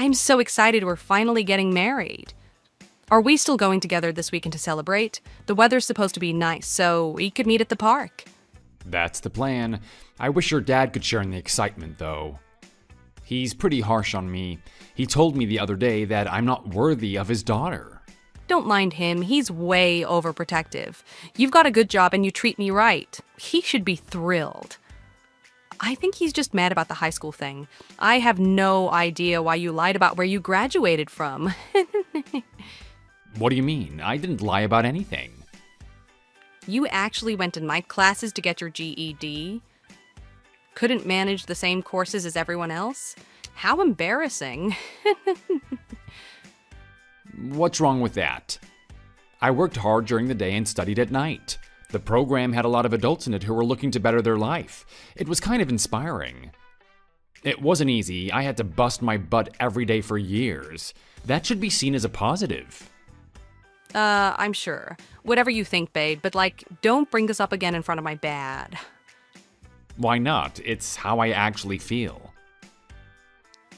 I'm so excited we're finally getting married. Are we still going together this weekend to celebrate? The weather's supposed to be nice, so we could meet at the park. That's the plan. I wish your dad could share in the excitement, though. He's pretty harsh on me. He told me the other day that I'm not worthy of his daughter. Don't mind him, he's way overprotective. You've got a good job and you treat me right. He should be thrilled. I think he's just mad about the high school thing. I have no idea why you lied about where you graduated from. What do you mean? I didn't lie about anything. You actually went to night classes to get your GED? Couldn't manage the same courses as everyone else? How embarrassing. What's wrong with that? I worked hard during the day and studied at night. The program had a lot of adults in it who were looking to better their life. It was kind of inspiring. It wasn't easy. I had to bust my butt every day for years. That should be seen as a positive. I'm sure. Whatever you think, babe, but don't bring this up again in front of my dad. Why not? It's how I actually feel.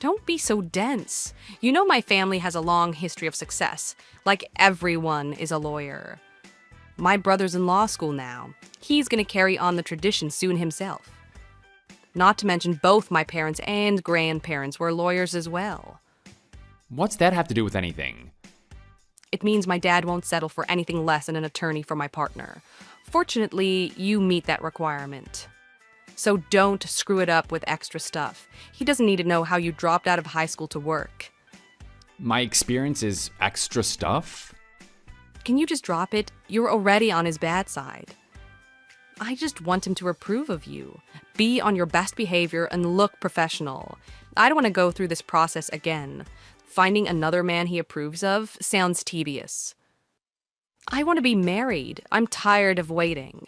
Don't be so dense. You know my family has a long history of success. Everyone is a lawyer. My brother's in law school now. He's gonna carry on the tradition soon himself. Not to mention both my parents and grandparents were lawyers as well. What's that have to do with anything? It means my dad won't settle for anything less than an attorney for my partner. Fortunately, you meet that requirement. So don't screw it up with extra stuff. He doesn't need to know how you dropped out of high school to work. My experience is extra stuff? Can you just drop it? You're already on his bad side. I just want him to approve of you. Be on your best behavior and look professional. I don't want to go through this process again. Finding another man he approves of sounds tedious. I want to be married. I'm tired of waiting.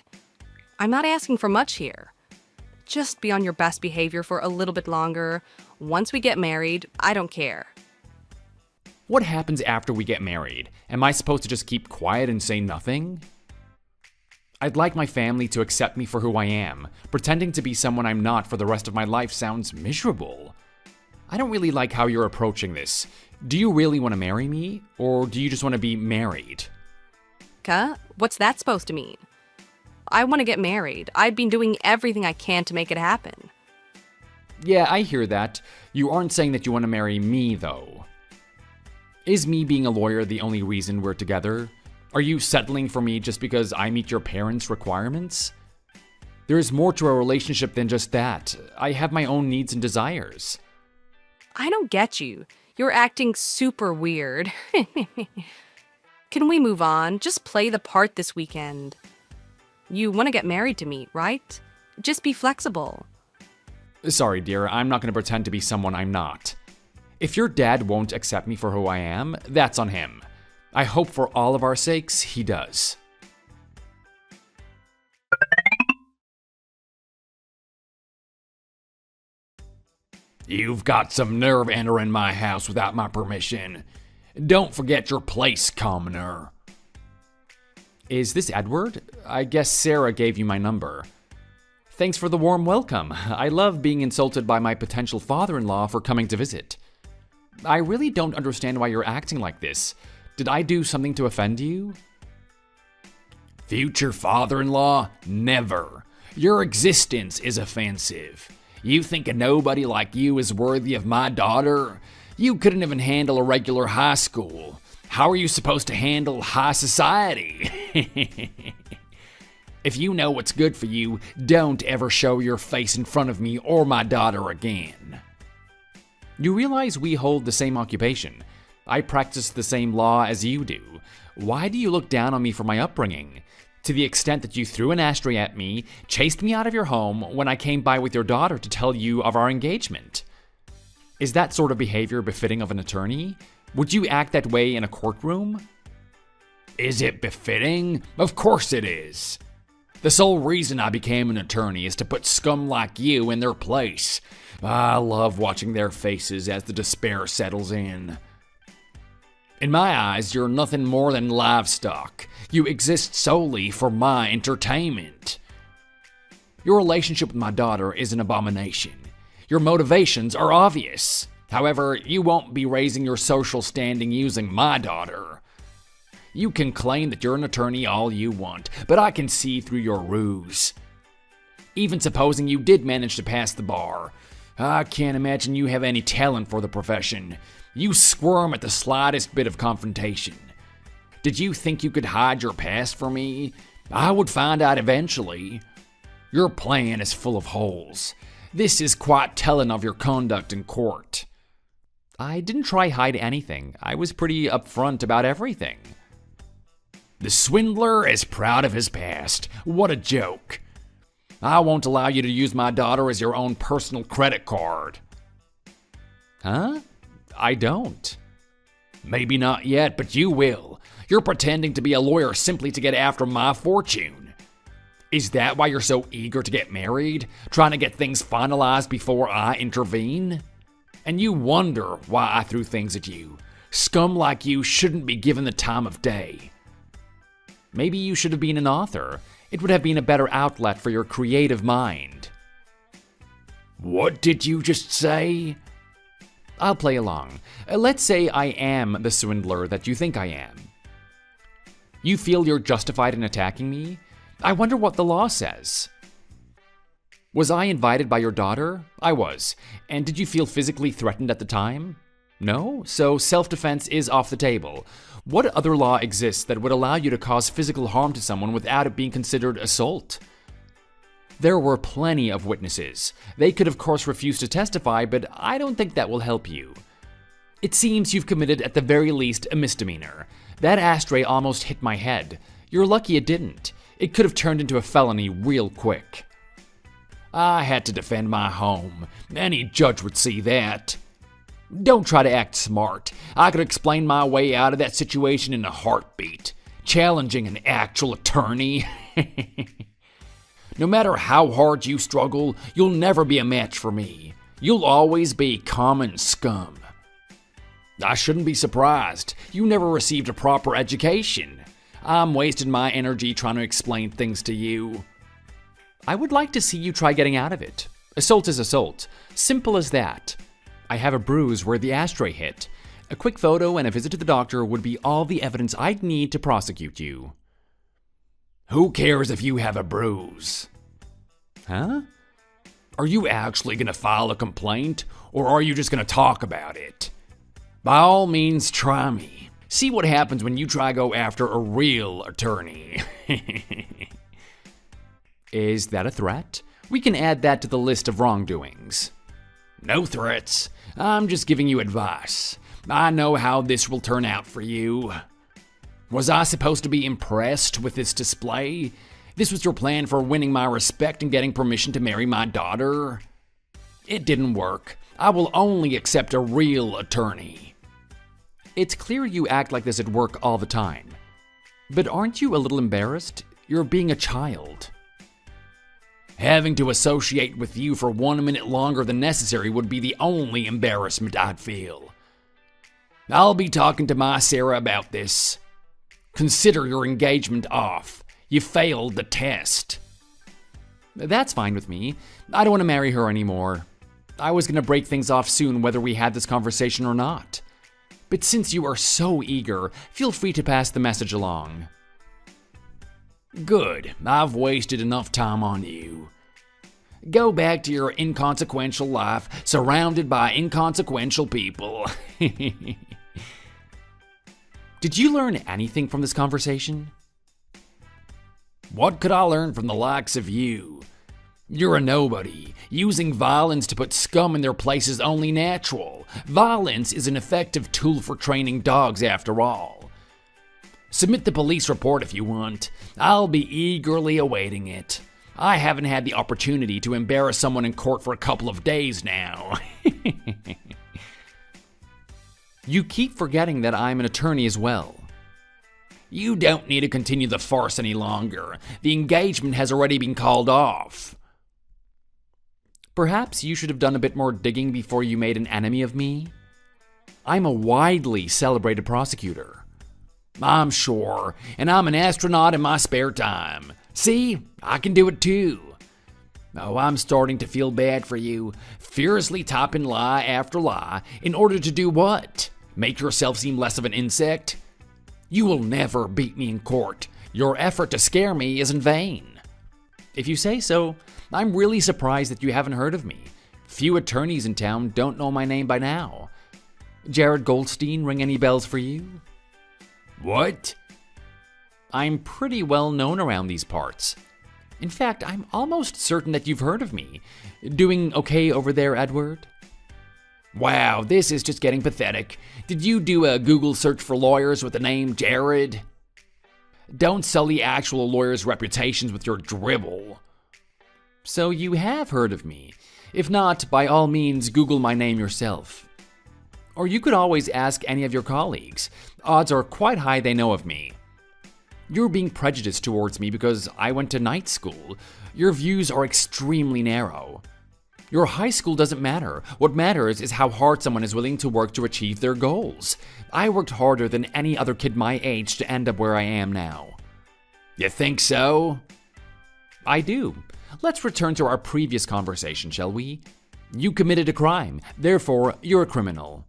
I'm not asking for much here. Just be on your best behavior for a little bit longer. Once we get married, I don't care. What happens after we get married? Am I supposed to just keep quiet and say nothing? I'd like my family to accept me for who I am. Pretending to be someone I'm not for the rest of my life sounds miserable. I don't really like how you're approaching this. Do you really want to marry me, or do you just want to be married? What's that supposed to mean? I want to get married. I've been doing everything I can to make it happen. Yeah, I hear that. You aren't saying that you want to marry me, though. Is me being a lawyer the only reason we're together? Are you settling for me just because I meet your parents' requirements? There is more to our relationship than just that. I have my own needs and desires. I don't get you. You're acting super weird. Can we move on? Just play the part this weekend. You want to get married to me, right? Just be flexible. Sorry, dear, I'm not going to pretend to be someone I'm not. If your dad won't accept me for who I am, that's on him. I hope for all of our sakes, he does. You've got some nerve entering my house without my permission. Don't forget your place, commoner. Is this Edward? I guess Sarah gave you my number. Thanks for the warm welcome. I love being insulted by my potential father-in-law for coming to visit. I really don't understand why you're acting like this. Did I do something to offend you? Future father-in-law? Never. Your existence is offensive. You think a nobody like you is worthy of my daughter? You couldn't even handle a regular high school. How are you supposed to handle high society? If you know what's good for you, don't ever show your face in front of me or my daughter again. You realize we hold the same occupation. I practice the same law as you do. Why do you look down on me for my upbringing? To the extent that you threw an ashtray at me, chased me out of your home when I came by with your daughter to tell you of our engagement. Is that sort of behavior befitting of an attorney? Would you act that way in a courtroom? Is it befitting? Of course it is. The sole reason I became an attorney is to put scum like you in their place. I love watching their faces as the despair settles in. In my eyes, you're nothing more than livestock. You exist solely for my entertainment. Your relationship with my daughter is an abomination. Your motivations are obvious. However, you won't be raising your social standing using my daughter. You can claim that you're an attorney all you want, but I can see through your ruse. Even supposing you did manage to pass the bar, I can't imagine you have any talent for the profession. You squirm at the slightest bit of confrontation. Did you think you could hide your past from me? I would find out eventually. Your plan is full of holes. This is quite telling of your conduct in court. I didn't try hide anything. I was pretty upfront about everything. The swindler is proud of his past. What a joke. I won't allow you to use my daughter as your own personal credit card. Huh? I don't. Maybe not yet, but you will. You're pretending to be a lawyer simply to get after my fortune. Is that why you're so eager to get married? Trying to get things finalized before I intervene? And you wonder why I threw things at you. Scum like you shouldn't be given the time of day. Maybe you should have been an author. It would have been a better outlet for your creative mind. What did you just say? I'll play along. Let's say I am the swindler that you think I am. You feel you're justified in attacking me? I wonder what the law says. Was I invited by your daughter? I was. And did you feel physically threatened at the time? No? So self-defense is off the table. What other law exists that would allow you to cause physical harm to someone without it being considered assault? There were plenty of witnesses. They could of course refuse to testify, but I don't think that will help you. It seems you've committed at the very least a misdemeanor. That ashtray almost hit my head. You're lucky it didn't. It could have turned into a felony real quick. I had to defend my home. Any judge would see that. Don't try to act smart. I could explain my way out of that situation in a heartbeat. Challenging an actual attorney. No matter how hard you struggle, you'll never be a match for me. You'll always be common scum. I shouldn't be surprised. You never received a proper education. I'm wasting my energy trying to explain things to you. I would like to see you try getting out of it. Assault is assault. Simple as that. I have a bruise where the ashtray hit. A quick photo and a visit to the doctor would be all the evidence I'd need to prosecute you. Who cares if you have a bruise? Huh? Are you actually going to file a complaint, or are you just going to talk about it? By all means, try me. See what happens when you try to go after a real attorney. Is that a threat? We can add that to the list of wrongdoings. No threats. I'm just giving you advice. I know how this will turn out for you. Was I supposed to be impressed with this display? This was your plan for winning my respect and getting permission to marry my daughter? It didn't work. I will only accept a real attorney. It's clear you act like this at work all the time. But aren't you a little embarrassed? You're being a child. Having to associate with you for 1 minute longer than necessary would be the only embarrassment I'd feel. I'll be talking to my Sarah about this. Consider your engagement off. You failed the test. That's fine with me. I don't want to marry her anymore. I was going to break things off soon whether we had this conversation or not. But since you are so eager, feel free to pass the message along. Good. I've wasted enough time on you. Go back to your inconsequential life, surrounded by inconsequential people. Did you learn anything from this conversation? What could I learn from the likes of you? You're a nobody. Using violence to put scum in their place is only natural. Violence is an effective tool for training dogs after all. Submit the police report if you want. I'll be eagerly awaiting it. I haven't had the opportunity to embarrass someone in court for a couple of days now. You keep forgetting that I'm an attorney as well. You don't need to continue the farce any longer. The engagement has already been called off. Perhaps you should have done a bit more digging before you made an enemy of me. I'm a widely celebrated prosecutor. I'm sure, and I'm an astronaut in my spare time. See, I can do it too. Oh, I'm starting to feel bad for you. Furiously typing lie after lie in order to do what? Make yourself seem less of an insect? You will never beat me in court. Your effort to scare me is in vain. If you say so, I'm really surprised that you haven't heard of me. Few attorneys in town don't know my name by now. Jared Goldstein ring any bells for you? What? I'm pretty well known around these parts. In fact, I'm almost certain that you've heard of me. Doing okay over there, Edward? Wow, this is just getting pathetic. Did you do a Google search for lawyers with the name Jared? Don't sully actual lawyers' reputations with your dribble. So you have heard of me. If not, by all means, Google my name yourself. Or you could always ask any of your colleagues. Odds are quite high they know of me. You're being prejudiced towards me because I went to night school. Your views are extremely narrow. Your high school doesn't matter. What matters is how hard someone is willing to work to achieve their goals. I worked harder than any other kid my age to end up where I am now. You think so? I do. Let's return to our previous conversation, shall we? You committed a crime, therefore you're a criminal.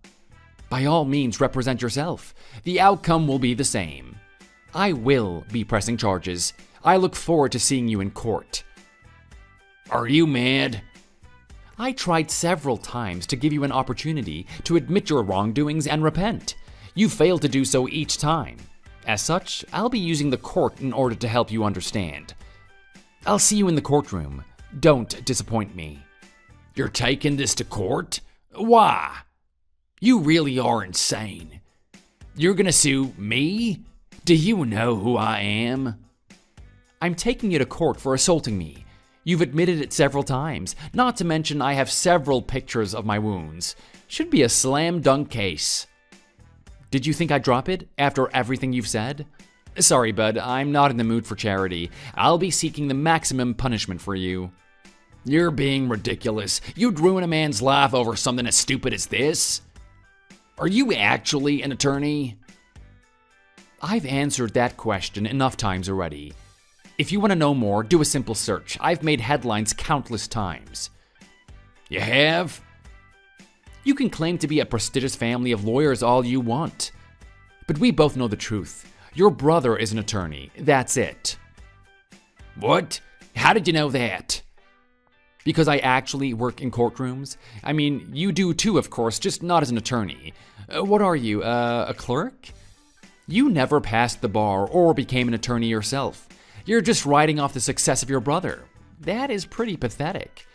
By all means, represent yourself. The outcome will be the same. I will be pressing charges. I look forward to seeing you in court. Are you mad? I tried several times to give you an opportunity to admit your wrongdoings and repent. You failed to do so each time. As such, I'll be using the court in order to help you understand. I'll see you in the courtroom. Don't disappoint me. You're taking this to court? Why? You really are insane. You're gonna sue me? Do you know who I am? I'm taking you to court for assaulting me. You've admitted it several times, not to mention I have several pictures of my wounds. Should be a slam dunk case. Did you think I'd drop it after everything you've said? Sorry, bud, I'm not in the mood for charity. I'll be seeking the maximum punishment for you. You're being ridiculous. You'd ruin a man's life over something as stupid as this? Are you actually an attorney? I've answered that question enough times already. If you want to know more, do a simple search. I've made headlines countless times. You have? You can claim to be a prestigious family of lawyers all you want. But we both know the truth. Your brother is an attorney. That's it. What? How did you know that? Because I actually work in courtrooms. I mean, you do too, of course, just not as an attorney. What are you, a clerk? You never passed the bar or became an attorney yourself. You're just riding off the success of your brother. That is pretty pathetic.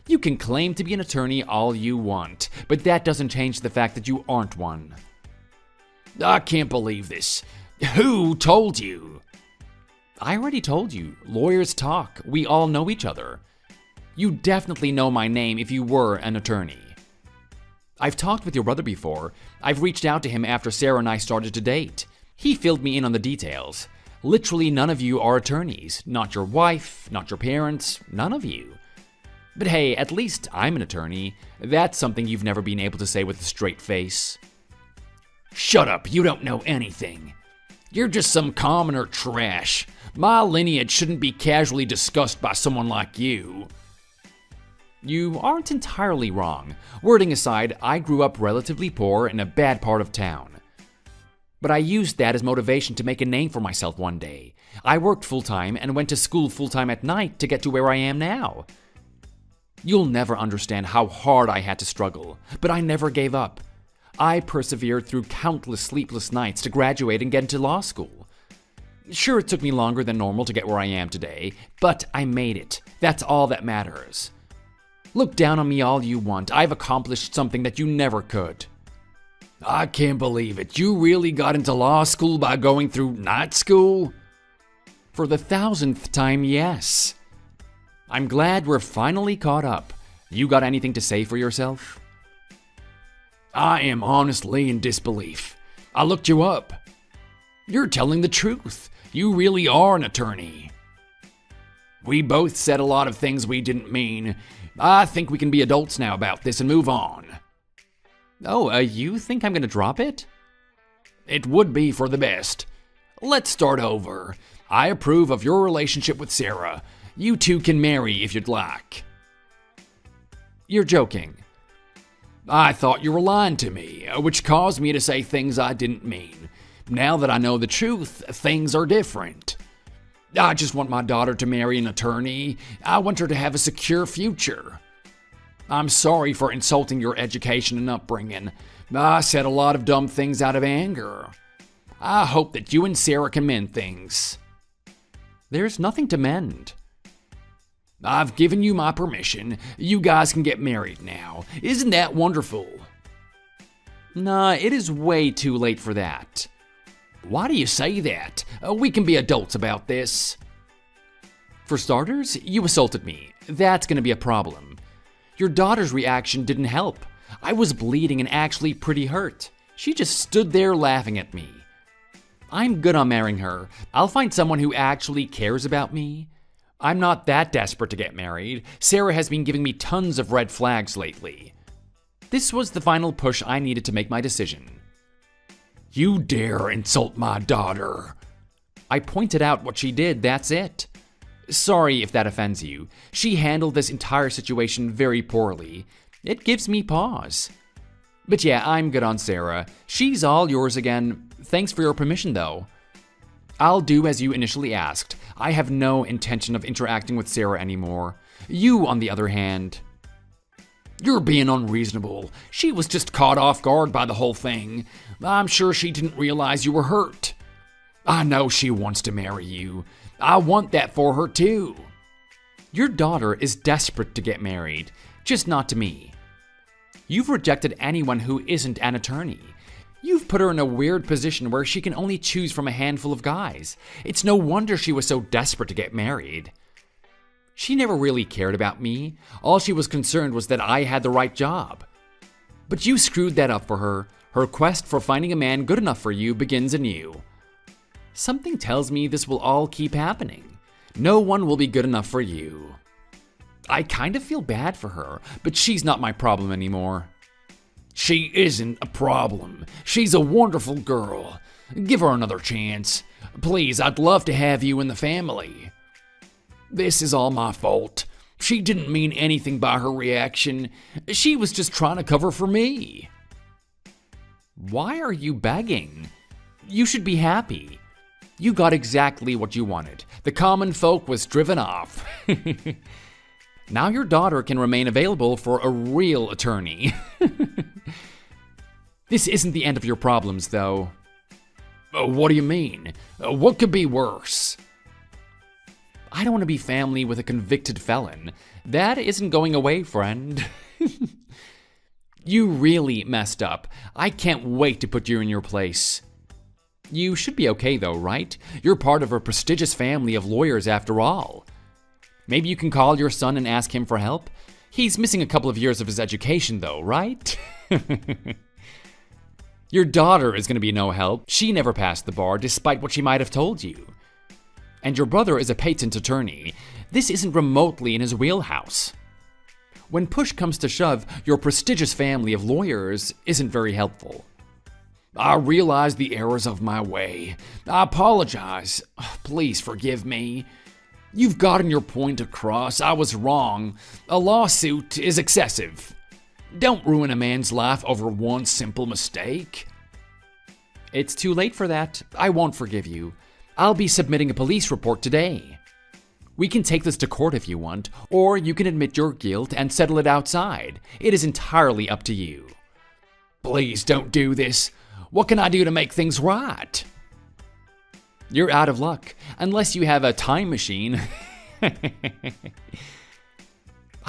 You can claim to be an attorney all you want, but that doesn't change the fact that you aren't one. I can't believe this. Who told you? I already told you. Lawyers talk. We all know each other. You definitely know my name if you were an attorney. I've talked with your brother before. I've reached out to him after Sarah and I started to date. He filled me in on the details. Literally none of you are attorneys. Not your wife, not your parents, none of you. But hey, at least I'm an attorney. That's something you've never been able to say with a straight face. Shut up, you don't know anything. You're just some commoner trash. My lineage shouldn't be casually discussed by someone like you. You aren't entirely wrong. Wording aside, I grew up relatively poor in a bad part of town. But I used that as motivation to make a name for myself one day. I worked full-time and went to school full-time at night to get to where I am now. You'll never understand how hard I had to struggle, but I never gave up. I persevered through countless sleepless nights to graduate and get into law school. Sure, it took me longer than normal to get where I am today, but I made it. That's all that matters. Look down on me all you want. I've accomplished something that you never could. I can't believe it. You really got into law school by going through night school? For the 1000th time, yes. I'm glad we're finally caught up. You got anything to say for yourself? I am honestly in disbelief. I looked you up. You're telling the truth. You really are an attorney. We both said a lot of things we didn't mean. I think we can be adults now about this and move on. Oh, you think I'm gonna drop it? It would be for the best. Let's start over. I approve of your relationship with Sarah. You two can marry if you'd like." "You're joking." "I thought you were lying to me, which caused me to say things I didn't mean. Now that I know the truth, things are different. I just want my daughter to marry an attorney. I want her to have a secure future. I'm sorry for insulting your education and upbringing. I said a lot of dumb things out of anger. I hope that you and Sarah can mend things." "There's nothing to mend." "I've given you my permission. You guys can get married now. Isn't that wonderful?" "Nah, it is way too late for that." "Why do you say that? We can be adults about this." "For starters, you assaulted me. That's gonna be a problem. Your daughter's reaction didn't help. I was bleeding and actually pretty hurt. She just stood there laughing at me. I'm good on marrying her. I'll find someone who actually cares about me. I'm not that desperate to get married. Sarah has been giving me tons of red flags lately. This was the final push I needed to make my decision." "You dare insult my daughter?" "I pointed out what she did, that's it. Sorry if that offends you. She handled this entire situation very poorly. It gives me pause. But yeah, I'm good on Sarah. She's all yours again. Thanks for your permission, though. I'll do as you initially asked. I have no intention of interacting with Sarah anymore. You, on the other hand..." "You're being unreasonable. She was just caught off guard by the whole thing. I'm sure she didn't realize you were hurt. I know she wants to marry you. I want that for her too." Your daughter is desperate to get married, just not to me. You've rejected anyone who isn't an attorney. You've put her in a weird position where she can only choose from a handful of guys. It's no wonder she was so desperate to get married. She never really cared about me. All she was concerned was that I had the right job. But you screwed that up for her. Her quest for finding a man good enough for you begins anew. Something tells me this will all keep happening. No one will be good enough for you. I kind of feel bad for her, but she's not my problem anymore. "She isn't a problem. She's a wonderful girl. Give her another chance. Please, I'd love to have you in the family. This is all my fault. She didn't mean anything by her reaction. She was just trying to cover for me." Why are you begging? You should be happy. You got exactly what you wanted. The common folk was driven off. Now your daughter can remain available for a real attorney. This isn't the end of your problems, though. What do you mean? What could be worse? I don't want to be family with a convicted felon. That isn't going away, friend. You really messed up. I can't wait to put you in your place. You should be okay, though, right? You're part of a prestigious family of lawyers, after all. Maybe you can call your son and ask him for help? He's missing a couple of years of his education, though, right? Your daughter is going to be no help. She never passed the bar, despite what she might have told you. And your brother is a patent attorney. This isn't remotely in his wheelhouse. When push comes to shove, your prestigious family of lawyers isn't very helpful. I realize the errors of my way. I apologize. Please forgive me. You've gotten your point across. I was wrong. A lawsuit is excessive. Don't ruin a man's life over one simple mistake. It's too late for that. I won't forgive you. I'll be submitting a police report today. We can take this to court if you want, or you can admit your guilt and settle it outside. It is entirely up to you. Please don't do this. What can I do to make things right? You're out of luck, unless you have a time machine. I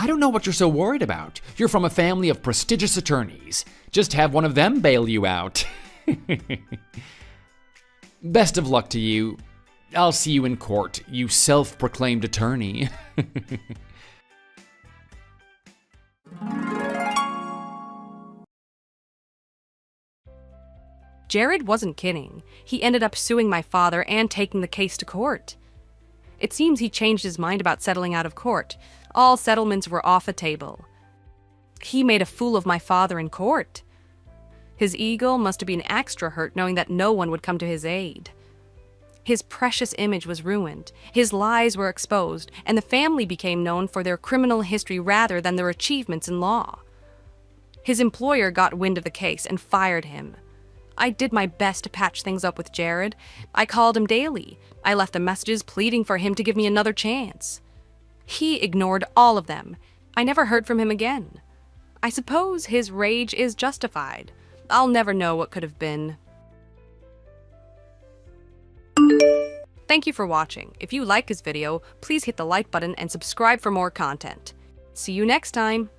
don't know what you're so worried about. You're from a family of prestigious attorneys. Just have one of them bail you out. Best of luck to you. I'll see you in court, you self-proclaimed attorney. Jared wasn't kidding. He ended up suing my father and taking the case to court. It seems he changed his mind about settling out of court. All settlements were off the table. He made a fool of my father in court. His ego must have been extra hurt knowing that no one would come to his aid. His precious image was ruined, his lies were exposed, and the family became known for their criminal history rather than their achievements in law. His employer got wind of the case and fired him. I did my best to patch things up with Jared. I called him daily. I left them messages pleading for him to give me another chance. He ignored all of them. I never heard from him again. I suppose his rage is justified. I'll never know what could have been. Thank you for watching. If you like this video, please hit the like button and subscribe for more content. See you next time!